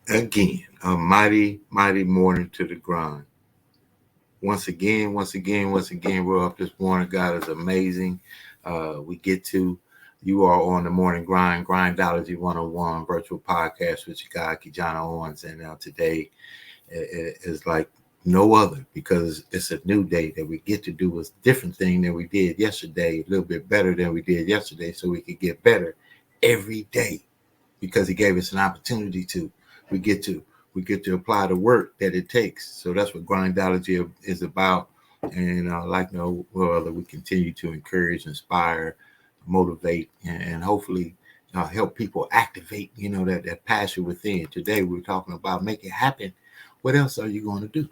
Again, a mighty morning to the grind. Once again, we're up this morning. God is amazing. We get to you are on the Morning Grind Grindology101 virtual podcast with your guy KeJohnna Owens, and today is like no other because it's a new day that we get to do a different thing than we did yesterday, a little bit better than we did yesterday, so we could get better every day because He gave us an opportunity to. We get to we get to apply the work that it takes. So that's what grindology is about. And like no other, we continue to encourage, inspire, motivate, and hopefully help people activate, that passion within. Today we're talking about make it happen. What else are you going to do?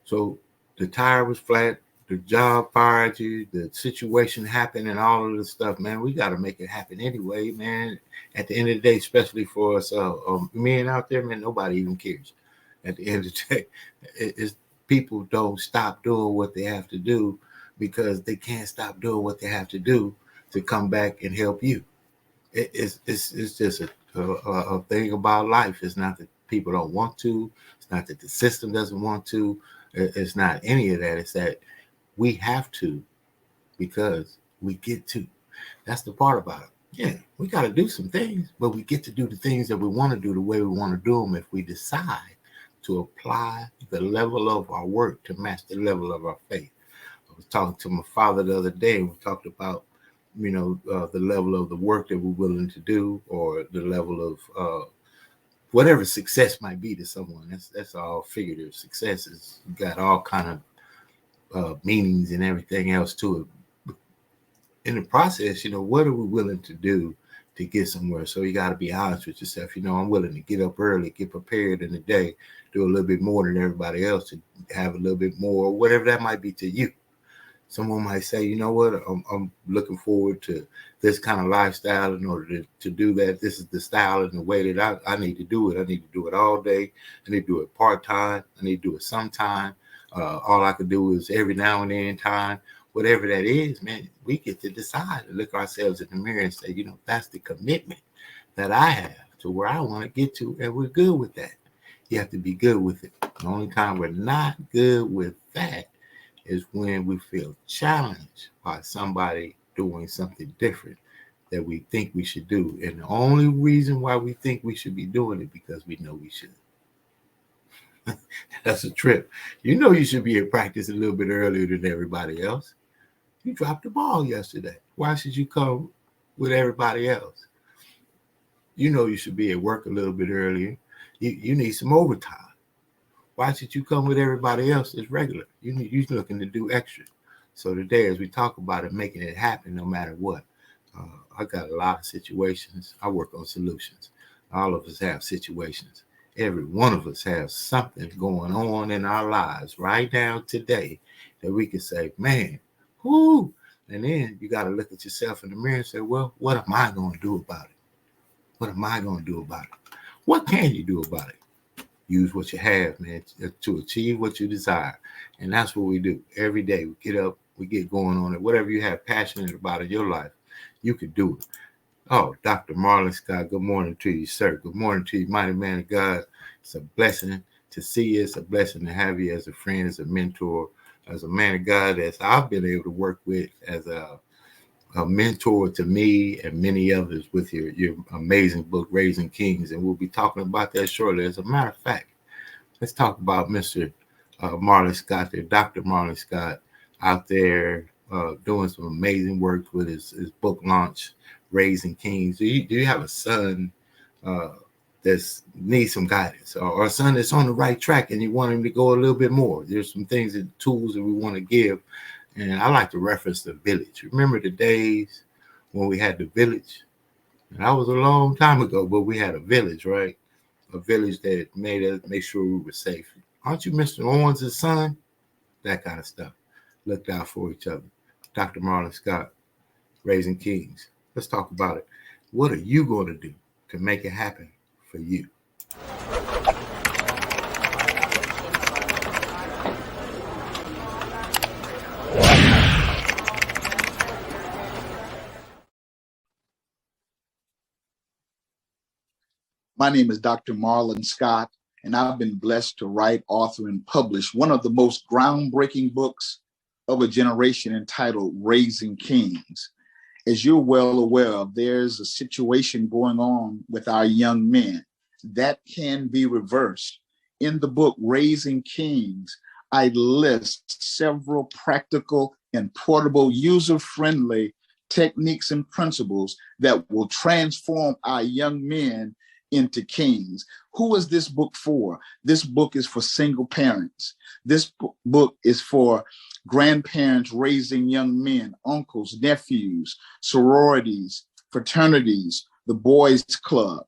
So the tire was flat, the job fired you, the situation happened, and all of this stuff, man. We got to make it happen anyway, man. At the end of the day, especially for us men out there, man, nobody even cares. At the end of the day, it's people don't stop doing what they have to do because they can't stop doing what they have to do to come back and help you. It's just a thing about life. It's not that people don't want to. It's not that the system doesn't want to. It's not any of that. It's that we have to because we get to. That's the part about it. Yeah, we got to do some things, but we get to do the things that we want to do the way we want to do them if we decide to apply the level of our work to match the level of our faith. I was talking to my father the other day, and we talked about, the level of the work that we're willing to do, or the level of whatever success might be to someone. That's all figurative. Success is got all kind of meanings and everything else to it. But in the process, what are we willing to do to get somewhere? So you got to be honest with yourself. I'm willing to get up early, get prepared in the day, do a little bit more than everybody else to have a little bit more, whatever that might be to you. Someone might say, you know what, I'm looking forward to this kind of lifestyle. In order to do that, this is the style and the way that I need to do it. I need to do it all day. I need to do it part-time. I need to do it sometime. All I can do is every now and then time. Whatever that is, man, we get to decide and look ourselves in the mirror and say, that's the commitment that I have to where I want to get to, and we're good with that. You have to be good with it. The only time we're not good with that is when we feel challenged by somebody doing something different that we think we should do. And the only reason why we think we should be doing it because we know we should. That's a trip. You should be at practice a little bit earlier than everybody else. You dropped the ball yesterday. Why should you come with everybody else? You should be at work a little bit earlier. You need some overtime. Why should you come with everybody else as regular? You're looking to do extra. So today, as we talk about it, making it happen no matter what, I got a lot of situations. I work on solutions. All of us have situations. Every one of us has something going on in our lives right now today that we can say, man, whoo. And then you got to look at yourself in the mirror and say, well, what am I going to do about it? What am I going to do about it? What can you do about it? Use what you have, man, to achieve what you desire. And that's what we do every day. We get up, we get going on it. Whatever you have passionate about in your life, you can do it. Oh, Dr. Marlon Scott, good morning to you, sir. Good morning to you, mighty man of God. It's a blessing to see you. It's a blessing to have you as a friend, as a mentor, as a man of God that I've been able to work with as a mentor to me and many others with your amazing book, Raising Kings. And we'll be talking about that shortly. As a matter of fact, let's talk about Mr. Marlon Scott there, Dr. Marlon Scott out there doing some amazing work with his book launch, Raising Kings. Do you have a son that needs some guidance, or a son that's on the right track and you want him to go a little bit more? There's some things and tools that we want to give. And I like to reference the village. Remember the days when we had the village? And that was a long time ago, but we had a village, right? A village that made us make sure we were safe. Aren't you Mr. Owens' son? That kind of stuff. Looked out for each other. Dr. Marlon Scott, Raising Kings. Let's talk about it. What are you going to do to make it happen for you? My name is Dr. Marlon Scott, and I've been blessed to write, author, and publish one of the most groundbreaking books of a generation entitled Raising Kings. As you're well aware of, there's a situation going on with our young men that can be reversed. In the book, Raising Kings, I list several practical and portable, user-friendly techniques and principles that will transform our young men into kings. Who is this book for? This book is for single parents. This book is for grandparents raising young men, uncles, nephews, sororities, fraternities, the boys club,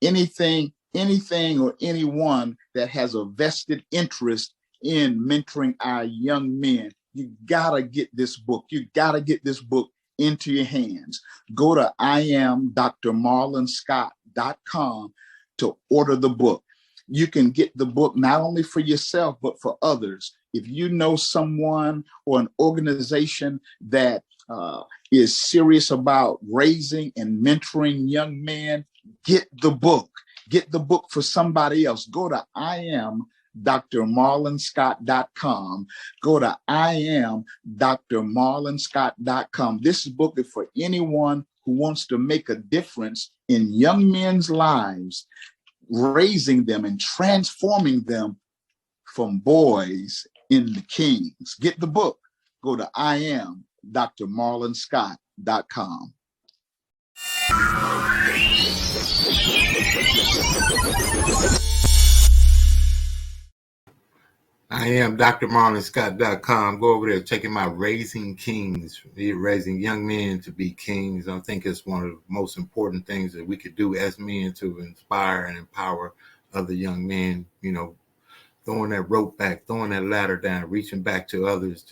anything or anyone that has a vested interest in mentoring our young men. You gotta get this book. You gotta get this book into your hands. Go to IamDrMarlonScott.com to order the book. You can get the book not only for yourself, but for others. If you know someone or an organization that is serious about raising and mentoring young men, get the book. Get the book for somebody else. Go to IamDrMarlonScott.com. Go to IamDrMarlonScott.com. This book is for anyone who wants to make a difference in young men's lives, raising them and transforming them from boys into kings. Get the book. Go to IamDrMarlonScott.com. I am DrMarlonScott.com. Go over there, check him out. Raising Kings, raising young men to be kings. I think it's one of the most important things that we could do as men to inspire and empower other young men. You know, throwing that rope back, throwing that ladder down, reaching back to others.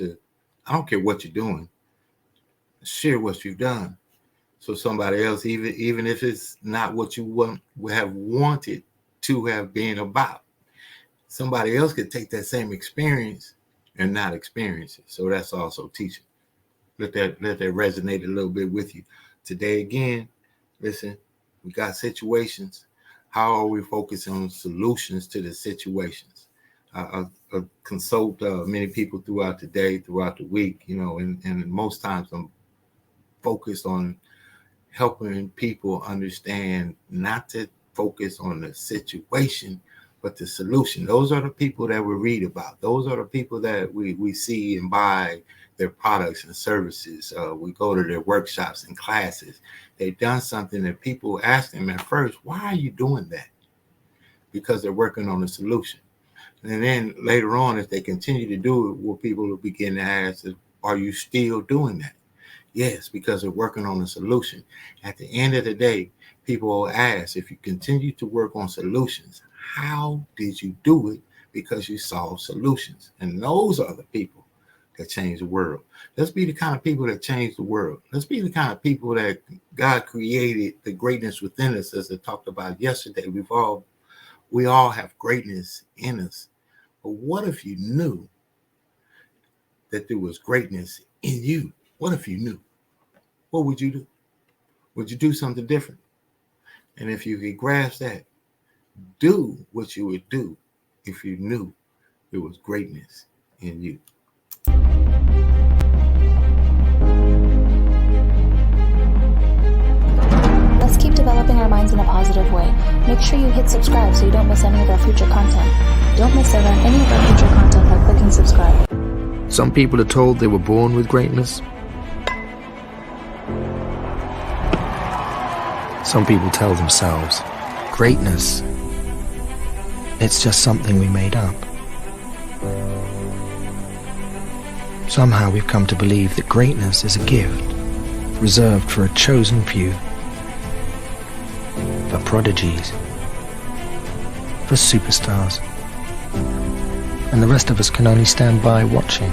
I don't care what you're doing, share what you've done. So somebody else, even if it's not what you have wanted to have been about, somebody else could take that same experience and not experience it. So that's also teaching. Let that resonate a little bit with you. Today, again, listen, we got situations. How are we focusing on solutions to the situations? I consult many people throughout the day, throughout the week, you know, and most times I'm focused on helping people understand not to focus on the situation, but the solution. Those are the people that we read about. Those are the people that we see and buy their products and services. We go to their workshops and classes. They've done something that people ask them at first, why are you doing that? Because they're working on a solution. And then later on, if they continue to do it, what people will begin to ask is, are you still doing that? Yes, because they're working on a solution. At the end of the day, people will ask, if you continue to work on solutions, how did you do it? Because you solve solutions. And those are the people that change the world. Let's be the kind of people that change the world. Let's be the kind of people that God created the greatness within us, as I talked about yesterday. We all have greatness in us. But what if you knew that there was greatness in you? What if you knew? What would you do? Would you do something different? And if you could grasp that, do what you would do if you knew there was greatness in you. Let's keep developing our minds in a positive way. Make sure you hit subscribe so you don't miss any of our future content. Don't miss out on any of our future content by clicking subscribe. Some people are told they were born with greatness. Some people tell themselves, greatness, it's just something we made up. Somehow we've come to believe that greatness is a gift, reserved for a chosen few, for prodigies, for superstars, and the rest of us can only stand by watching.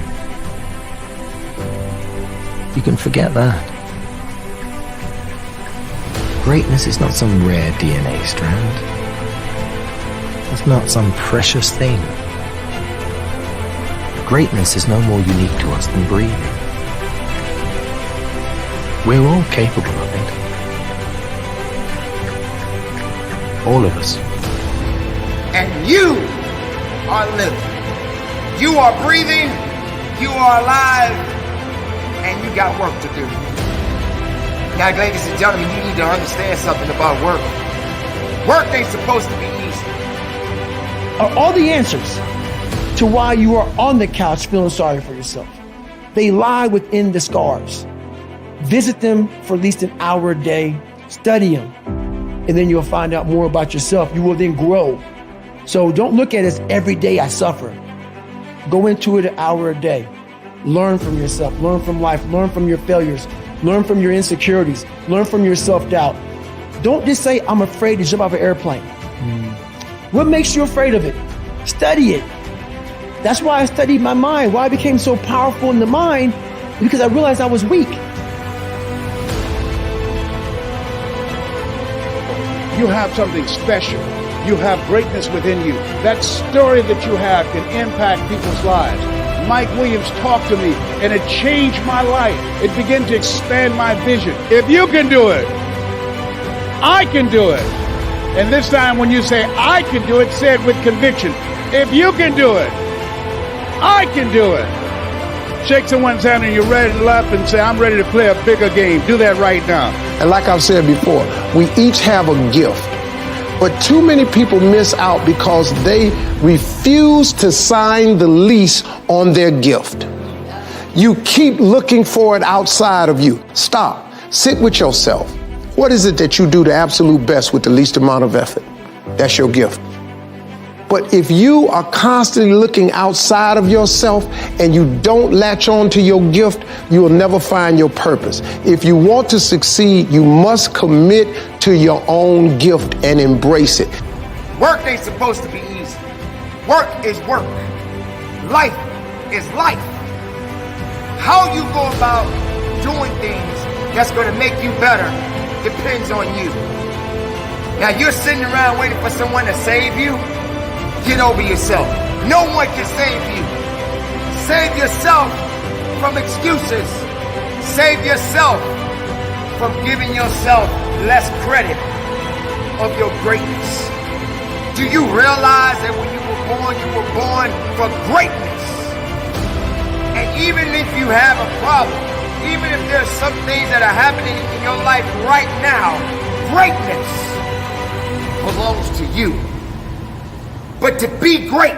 You can forget that. Greatness is not some rare DNA strand. It's not some precious thing. Greatness is no more unique to us than breathing. We're all capable of it. all of us. And you are living. You are breathing. You are alive. And you got work to do. Now, ladies and gentlemen, you need to understand something about work. Work ain't supposed to be easy. Are all the answers to why you are on the couch feeling sorry for yourself? They lie within the scars. Visit them for at least an hour a day. Study them. And then you'll find out more about yourself. You will then grow. So don't look at it as every day I suffer. Go into it an hour a day. Learn from yourself. Learn from life. Learn from your failures. Learn from your insecurities. Learn from your self-doubt. Don't just say, I'm afraid to jump off an airplane. What makes you afraid of it? Study it. That's why I studied my mind. Why I became so powerful in the mind, because I realized I was weak. You have something special. You have greatness within you. That story that you have can impact people's lives. Mike Williams talked to me and it changed my life. It began to expand my vision. If you can do it, I can do it. And this time when you say, I can do it, say it with conviction. If you can do it, I can do it. Shake someone's hand and you're ready to laugh and say, I'm ready to play a bigger game. Do that right now. And like I've said before, we each have a gift. But too many people miss out because they refuse to sign the lease on their gift. You keep looking for it outside of you. Stop. Sit with yourself. What is it that you do the absolute best with the least amount of effort? That's your gift. But if you are constantly looking outside of yourself and you don't latch on to your gift, you will never find your purpose. If you want to succeed, you must commit to your own gift and embrace it. Work ain't supposed to be easy. Work is work. Life is life. How you go about doing things that's going to make you better depends on you. Now you're sitting around waiting for someone to save you. Get over yourself. No one can save you. Save yourself from excuses. Save yourself from giving yourself less credit of your greatness. Do you realize that when you were born for greatness? And even if you have a problem, even if there's some things that are happening in your life right now, greatness belongs to you. But to be great,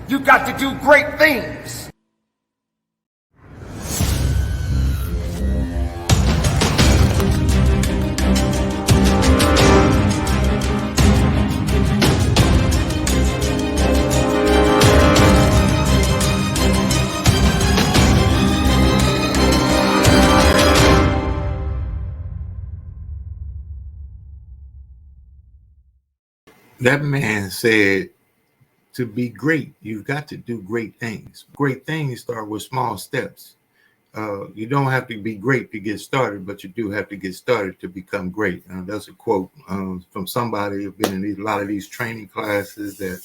you got to do great things. That man said, to be great, you've got to do great things. Great things start with small steps. You don't have to be great to get started, but you do have to get started to become great. That's a quote from somebody who's been in a lot of these training classes that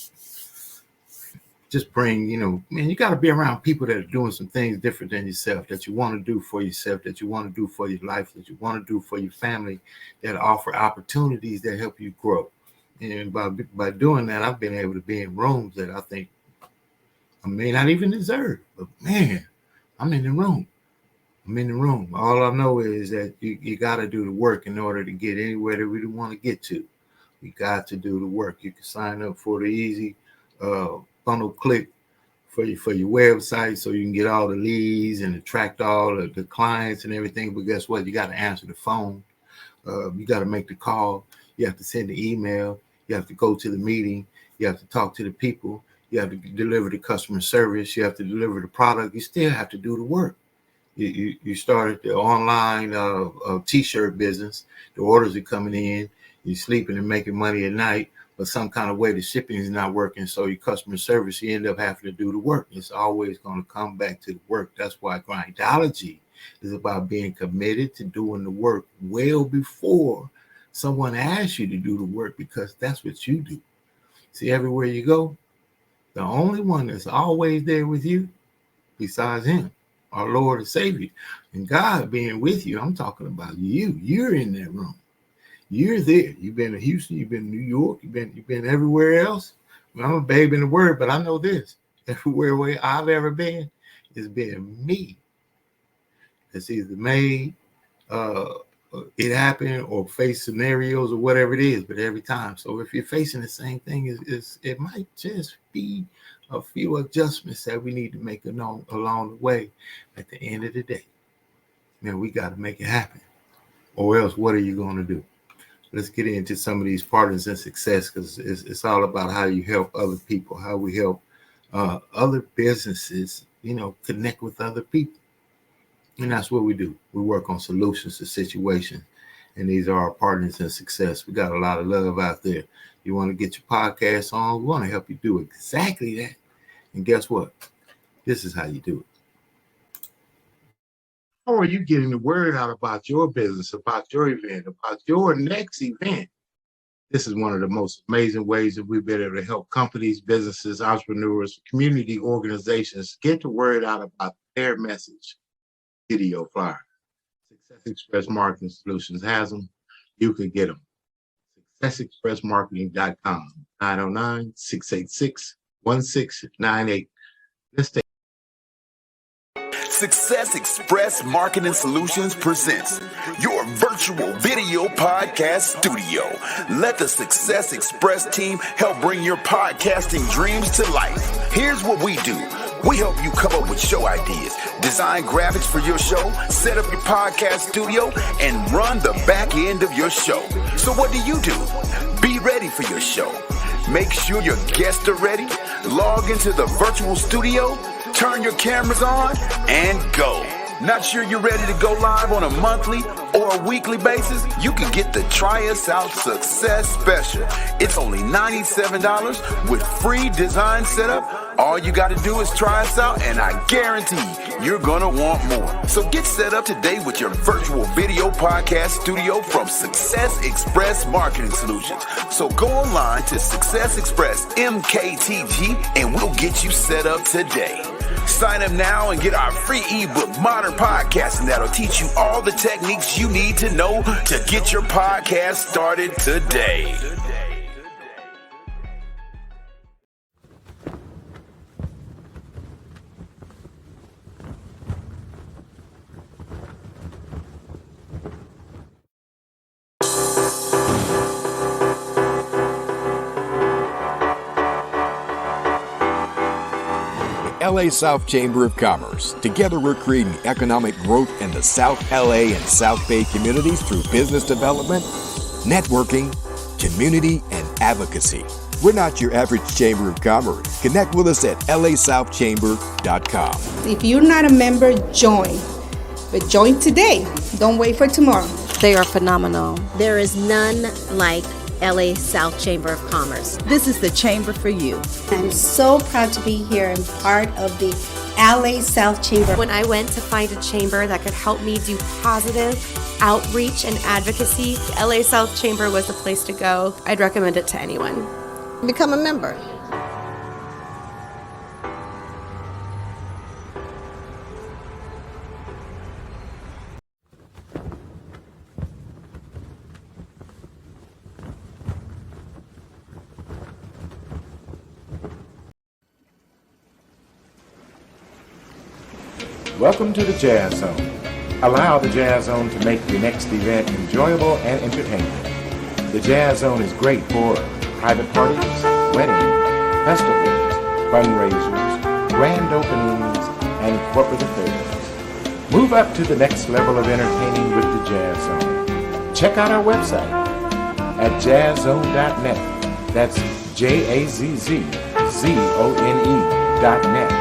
just bring, man, you got to be around people that are doing some things different than yourself, that you want to do for yourself, that you want to do for your life, that you want to do for your family, that offer opportunities that help you grow. And by doing that, I've been able to be in rooms that I think I may not even deserve. But man, I'm in the room. I'm in the room. All I know is that you got to do the work in order to get anywhere that we want to get to. You got to do the work. You can sign up for the easy funnel click for your website so you can get all the leads and attract all the clients and everything. But guess what? You got to answer the phone. You got to make the call. You have to send the email. You have to go to the meeting. You have to talk to the people. You have to deliver the customer service. You have to deliver the product. You still have to do the work. You started the online t-shirt business. The orders are coming in. You're sleeping and making money at night, but some kind of way the shipping is not working. So your customer service, you end up having to do the work. It's always going to come back to the work. That's why grindology is about being committed to doing the work well before someone asks you to do the work, because that's what you do. See, everywhere you go, the only one that's always there with you, besides him, our Lord and Savior, and God being with you, I'm talking about you. You're in that room. You're there. You've been to Houston. You've been to New York. You've been everywhere else. I'm a babe in the word, but I know this. Everywhere where I've ever been, it's been me. It's either made it happen or face scenarios or whatever it is, but every time. So if you're facing the same thing, it might just be a few adjustments that we need to make along the way. At the end of the day, man, we got to make it happen, or else what are you going to do? Let's get into some of these partners in success, because it's all about how you help other people, how we help other businesses, connect with other people. And that's what we do. We work on solutions to situations. And these are our partners in success. We got a lot of love out there. You want to get your podcast on? We want to help you do exactly that. And guess what? This is how you do it. How are you getting the word out about your business, about your event, about your next event? This is one of the most amazing ways that we've been able to help companies, businesses, entrepreneurs, community organizations get the word out about their message. Video flyer. Success Express Marketing Solutions has them. You can get them. SuccessExpressMarketing.com. 909-686-1698. Let's take. Success Express Marketing Solutions presents your virtual video podcast studio. Let the Success Express team help bring your podcasting dreams to life. Here's what we do. We help you come up with show ideas, design graphics for your show, set up your podcast studio, and run the back end of your show. So what do? Be ready for your show. Make sure your guests are ready. Log into the virtual studio, turn your cameras on, and go. Not sure you're ready to go live on a monthly or a weekly basis? You can get the Try Us Out Success Special. It's only $97 with free design setup. All you got to do is try us out, and I guarantee you're going to want more. So get set up today with your virtual video podcast studio from Success Express Marketing Solutions. So go online to Success Express MKTG, and we'll get you set up today. Sign up now and get our free ebook, Modern Podcasting, that'll teach you all the techniques you need to know to get your podcast started today. LA South Chamber of Commerce. Together we're creating economic growth in the South LA and South Bay communities through business development, networking, community, and advocacy. We're not your average Chamber of Commerce. Connect with us at lasouthchamber.com. If you're not a member, join. But join today. Don't wait for tomorrow. They are phenomenal. There is none like LA South Chamber of Commerce. This is the chamber for you. I'm so proud to be here and part of the LA South Chamber. When I went to find a chamber that could help me do positive outreach and advocacy, LA South Chamber was the place to go. I'd recommend it to anyone. Become a member. Welcome to the Jazz Zone. Allow the Jazz Zone to make your next event enjoyable and entertaining. The Jazz Zone is great for private parties, weddings, festivals, fundraisers, grand openings, and corporate affairs. Move up to the next level of entertaining with the Jazz Zone. Check out our website at jazzzone.net. That's JAZZZONE.net.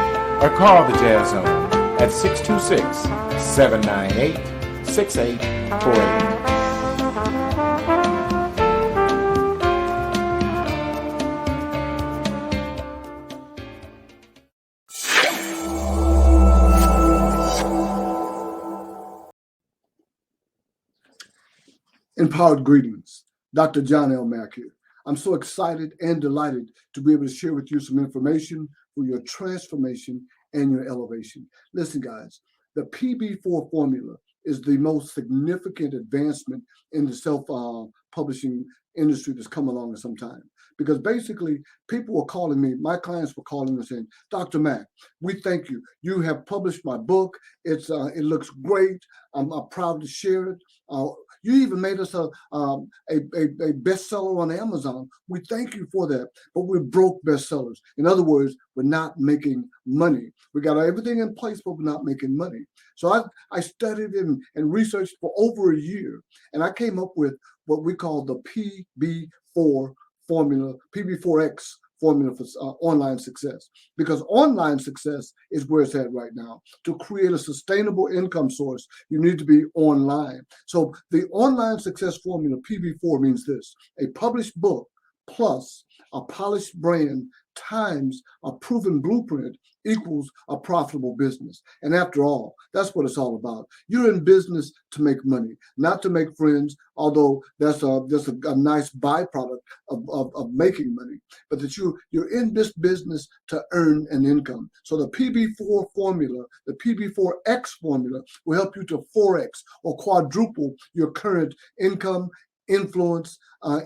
Or call the Jazz Zone at 626-798-6848. Empowered greetings. Dr. John L. Mack here. I'm so excited and delighted to be able to share with you some information for your transformation and your elevation. Listen, guys, the PB4 formula is the most significant advancement in the self-publishing industry that's come along in some time. Because basically, people were calling me, my clients were calling and saying, Dr. Mack, we thank you. You have published my book. It looks great. I'm proud to share it. You even made us a bestseller on Amazon. We thank you for that. But we're broke bestsellers. In other words, we're not making money. We got everything in place, but we're not making money. So I studied and researched for over a year, and I came up with what we call the PB4 formula, PB4X formula for online success. Because online success is where it's at right now. To create a sustainable income source, you need to be online. So the online success formula, PB4, means this: a published book plus a polished brand times a proven blueprint equals a profitable business. And after all, that's what it's all about. You're in business to make money, not to make friends, although that's a nice byproduct of making money, but that you're in this business to earn an income. So the PB4 formula, the PB4X formula, will help you to 4X or quadruple your current income, influence,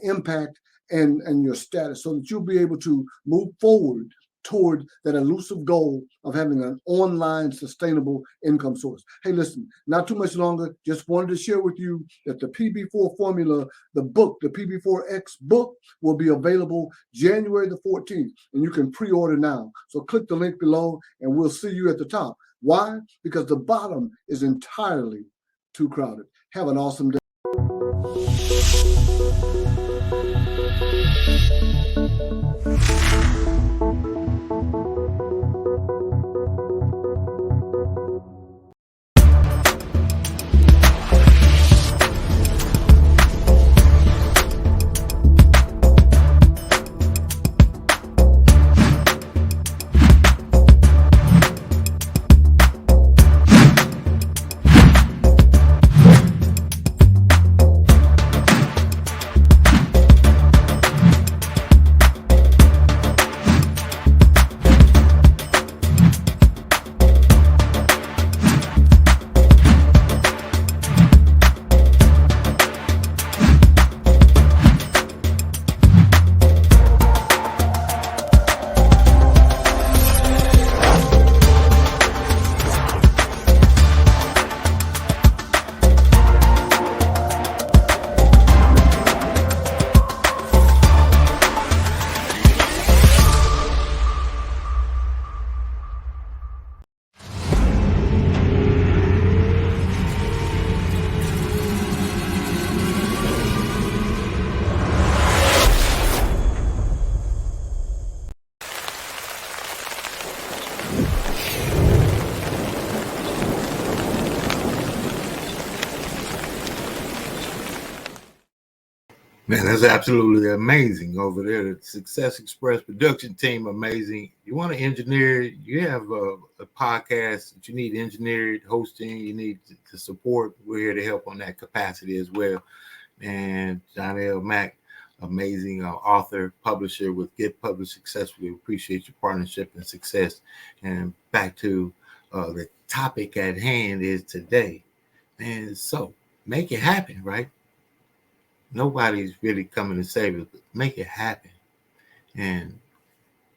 impact, and your status, so that you'll be able to move forward toward that elusive goal of having an online sustainable income source. Hey, listen, not too much longer. Just wanted to share with you that the PB4 formula, the book, the PB4X book, will be available January the 14th, and you can pre-order now. So click the link below, and we'll see you at the top. Why? Because the bottom is entirely too crowded. Have an awesome day. Man, that's absolutely amazing over there. The Success Express production team, amazing. You want to engineer, you have a podcast that you need engineered, hosting, you need to support. We're here to help on that capacity as well. And KeJohnna Mack, amazing author, publisher with Get Published Successfully. We appreciate your partnership and success. And back to the topic at hand is today. And so make it happen, right? Nobody's really coming to save us, but make it happen. And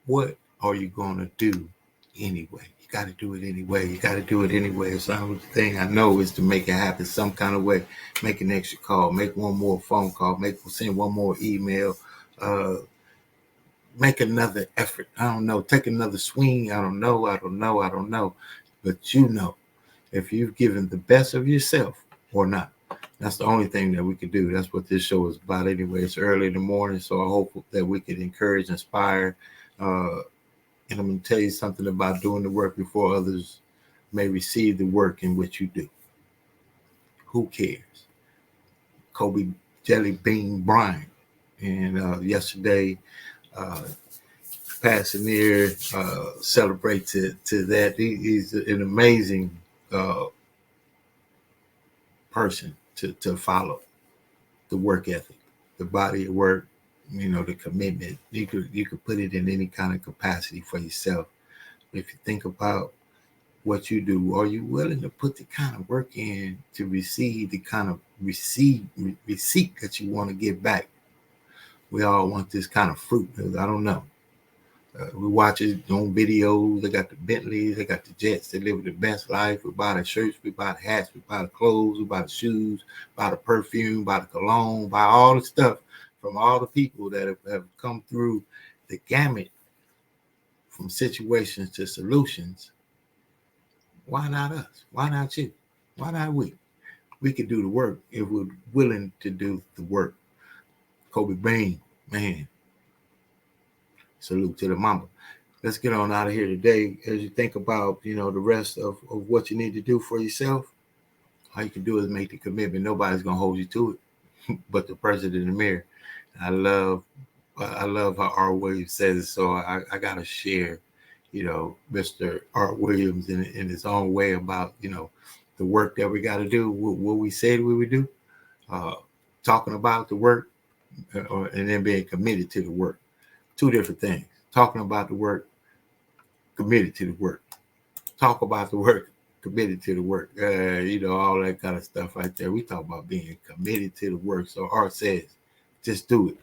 what are you going to do anyway? You got to do it anyway. You got to do it anyway. So the only thing I know is to make it happen some kind of way. Make an extra call. Make one more phone call. Send one more email. Make another effort. I don't know. Take another swing. I don't know. But you know, if you've given the best of yourself or not. That's the only thing that we can do. That's what this show is about anyway. It's early in the morning, so I hope that we can encourage, inspire. And I'm going to tell you something about doing the work before others may receive the work in which you do. Who cares? Kobe Jelly Bean Bryant. And yesterday, passing here, celebrate to that. He's an amazing person to follow. The work ethic, the body of work, the commitment. You could put it in any kind of capacity for yourself. If you think about what you do? Are you willing to put the kind of work in to receive the kind of receipt that you want to get back? We all want this kind of fruit. I don't know. We watch it on videos. They got the Bentleys, they got the jets. They live the best life. We buy the shirts, we buy the hats, we buy the clothes, we buy the shoes, buy the perfume, buy the cologne, buy all the stuff from all the people that have come through the gamut from situations to solutions. Why not us? Why not you? Why not we? We could do the work if we're willing to do the work. Kobe Bryant, man. Salute to the mama. Let's get on out of here today. As you think about, the rest of what you need to do for yourself, all you can do is make the commitment. Nobody's going to hold you to it but the person in the mirror. I love how Art Williams says it. So I got to share, Mr. Art Williams in his own way about, the work that we got to do, what we said we would do, talking about the work and then being committed to the work. Two different things. Talking about the work, committed to the work. Talk about the work, committed to the work. All that kind of stuff right there. We talk about being committed to the work. So Art says, just do it.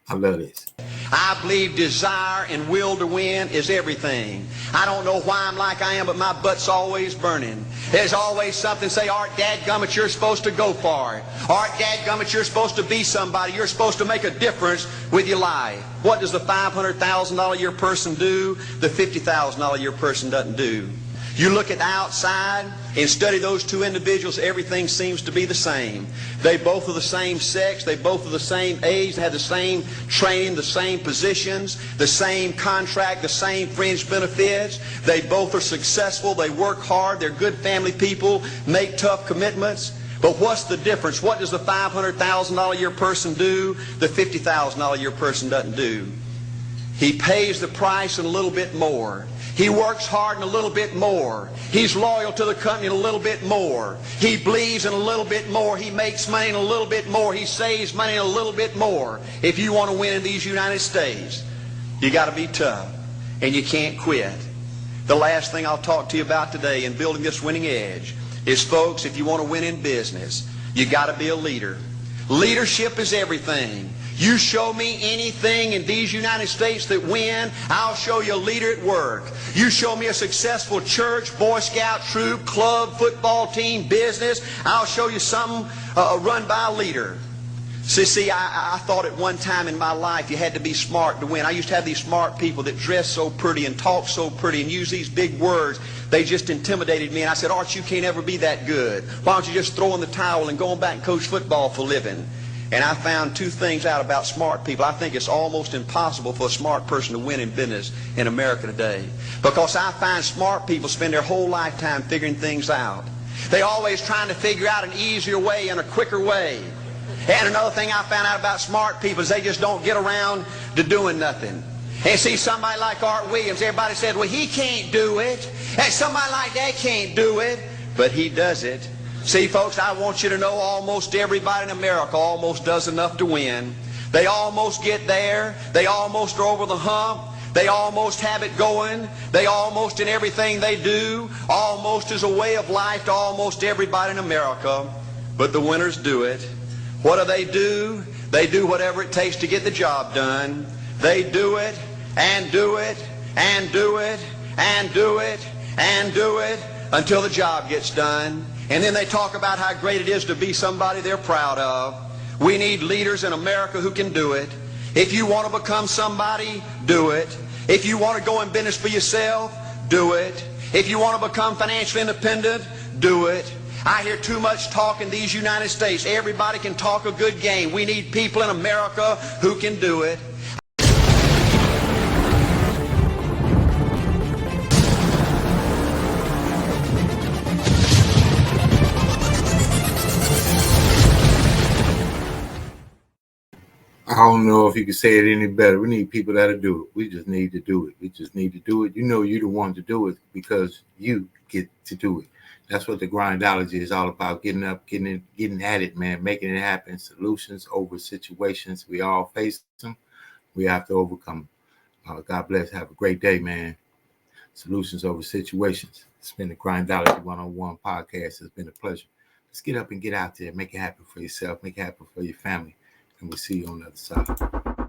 I love this. I believe desire and will to win is everything. I don't know why I'm like I am, but my butt's always burning. There's always something say, Art, dadgummit, you're supposed to go for it. Art, dadgummit, you're supposed to be somebody. You're supposed to make a difference with your life. What does the $500,000 a year person do? The $50,000 a year person doesn't do. You look at the outside and study those two individuals, everything seems to be the same. They both are the same sex, they both are the same age, they have the same training, the same positions, the same contract, the same fringe benefits. They both are successful, they work hard, they're good family people, make tough commitments. But what's the difference? What does the $500,000 a year person do? The $50,000 a year person doesn't do. He pays the price and a little bit more. He works hard and a little bit more. He's loyal to the company and a little bit more. He believes in a little bit more. He makes money and a little bit more. He saves money and a little bit more. If you want to win in these United States, you got to be tough and you can't quit. The last thing I'll talk to you about today in building this winning edge is, folks, if you want to win in business, you got to be a leader. Leadership is everything. You show me anything in these United States that win, I'll show you a leader at work. You show me a successful church, Boy Scout troop, club, football team, business, I'll show you something run by a leader. See, I thought at one time in my life you had to be smart to win. I used to have these smart people that dress so pretty and talk so pretty and use these big words. They just intimidated me. And I said, Art, you can't ever be that good. Why don't you just throw in the towel and go on back and coach football for a living? And I found two things out about smart people. I think it's almost impossible for a smart person to win in business in America today. Because I find smart people spend their whole lifetime figuring things out. They're always trying to figure out an easier way and a quicker way. And another thing I found out about smart people is they just don't get around to doing nothing. And see, somebody like Art Williams, everybody said, well, he can't do it. And somebody like that can't do it. But he does it. See, folks, I want you to know almost everybody in America almost does enough to win. They almost get there. They almost are over the hump. They almost have it going. They almost in everything they do, almost is a way of life to almost everybody in America. But the winners do it. What do? They do whatever it takes to get the job done. They do it and do it and do it and do it and do it until the job gets done. And then they talk about how great it is to be somebody they're proud of. We need leaders in America who can do it. If you want to become somebody, do it. If you want to go in business for yourself, do it. If you want to become financially independent, do it. I hear too much talk in these United States. Everybody can talk a good game. We need people in America who can do it. I don't know if you can say it any better. We need people that'll do it. We just need to do it. We just need to do it. You're the one to do it because you get to do it. That's what the grindology is all about. Getting up, getting at it, man, making it happen. Solutions over situations. We all face them. We have to overcome them. God bless. Have a great day, man. solutions over situations. It's been the Grindology 101 Podcast. It's been a pleasure. Let's get up and get out there. Make it happen for yourself. Make it happen for your family. And we'll see you on the other side.